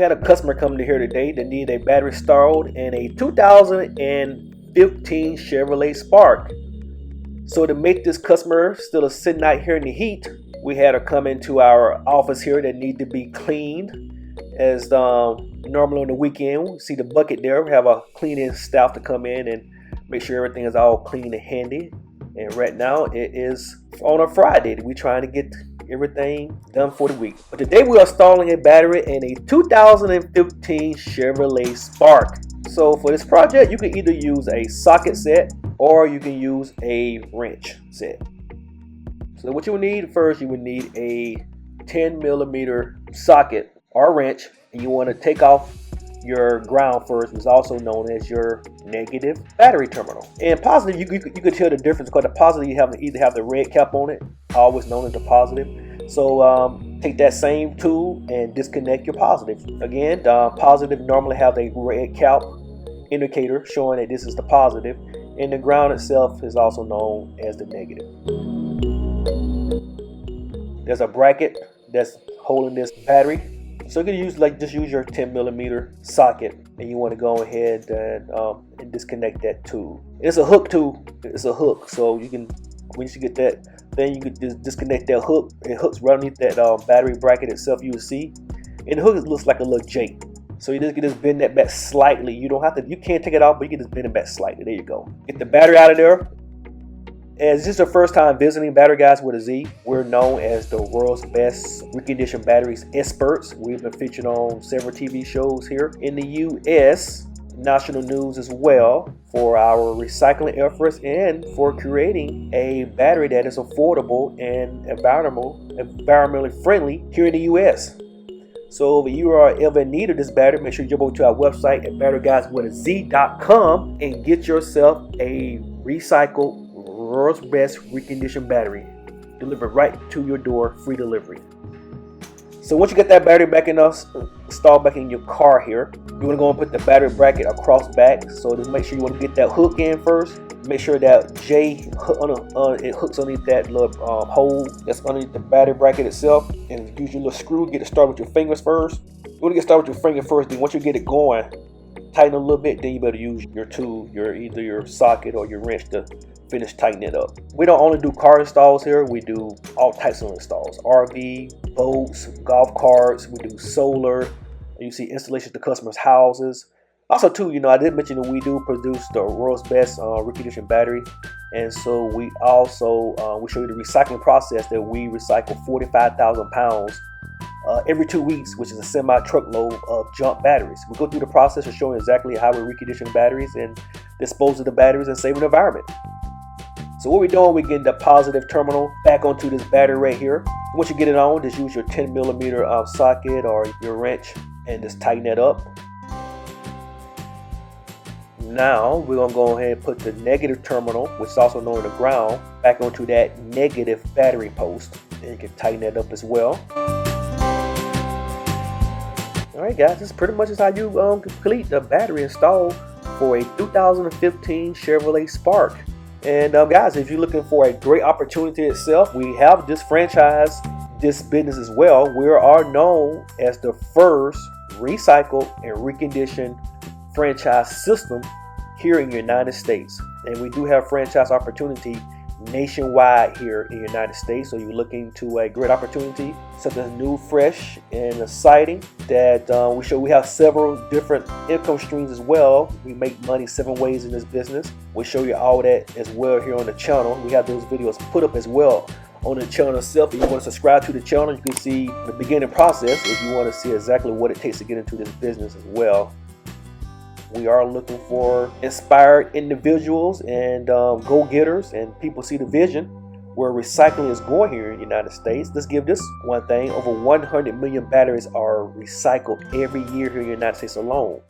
had a customer come to here today that needed a battery installed in a 2015 Chevrolet Spark. So to make this customer still sitting out here in the heat, we had her come into our office here that need to be cleaned. As normally on the weekend, we see the bucket there. We have a cleaning staff to come in and make sure everything is all clean and handy. And right now it is on a Friday. We're trying to get everything done for the week. But today we are installing a battery in a 2015 Chevrolet Spark. So for this project, you can either use a socket set or you can use a wrench set. So what you would need first, you would need a 10mm socket or wrench, and you want to take off your ground first, which is also known as your negative battery terminal. And positive, you could tell the difference because the positive you have to either have the red cap on it, always known as the positive. So take that same tool and disconnect your positive. Again, the positive normally have a red cap indicator showing that this is the positive, and the ground itself is also known as the negative. There's a bracket that's holding this battery. So you can use just use your 10mm socket, and you want to go ahead and disconnect that tool. It's a hook tool. It's a hook, so you can, once you get that, then you can just disconnect that hook. It hooks right underneath that battery bracket itself. You will see, and the hook looks like a little J. So you can just bend that back slightly. You don't have to. You can't take it off, but you can just bend it back slightly. There you go. Get the battery out of there. As this is your first time visiting Battery Guyz with a Z, we're known as the world's best reconditioned batteries experts. We've been featured on several TV shows here in the U.S., national news as well, for our recycling efforts and for creating a battery that is affordable and environmentally friendly here in the U.S. So if you are ever in need of this battery, make sure you jump over to our website at batteryguyzwithaz.com and get yourself a recycled world's best reconditioned battery delivered right to your door, free delivery. So once you get that battery back installed back in your car here, you want to go and put the battery bracket across back. So just make sure you want to get that hook in first. Make sure that J it hooks underneath that little hole that's underneath the battery bracket itself, and use your little screw. Get it started with your fingers first. You want to get started with your finger first. Then once you get it going, tighten a little bit. Then you better use your tool, either your socket or your wrench to finish tightening it up. We don't only do car installs here, we do all types of installs. RV, boats, golf carts, we do solar. You see installations to customers' houses. Also too, I did mention that we do produce the world's best reconditioned battery. And so we also, we show you the recycling process that we recycle 45,000 pounds every 2 weeks, which is a semi-truckload of junk batteries. We go through the process of showing exactly how we recondition batteries and dispose of the batteries and save the environment. So what we're doing, we're getting the positive terminal back onto this battery right here. Once you get it on, just use your 10mm socket or your wrench and just tighten that up. Now we're going to go ahead and put the negative terminal, which is also known as the ground, back onto that negative battery post. And you can tighten that up as well. Alright guys, this is pretty much how you complete the battery install for a 2015 Chevrolet Spark. And guys, if you're looking for a great opportunity itself, we have this franchise, this business as well. We are known as the first recycle and reconditioned franchise system here in the United States. And we do have franchise opportunity nationwide here in the United States. So you're looking to a great opportunity, something new, fresh, and exciting that we have several different income streams as well. We make money 7 ways in this business. We'll show you all that as well here on the channel. We have those videos put up as well on the channel itself. If you want to subscribe to the channel, you can see the beginning process if you want to see exactly what it takes to get into this business as well. We are looking for inspired individuals and go-getters, and people see the vision where recycling is going here in the United States. Let's give this one thing. Over 100 million batteries are recycled every year here in the United States alone.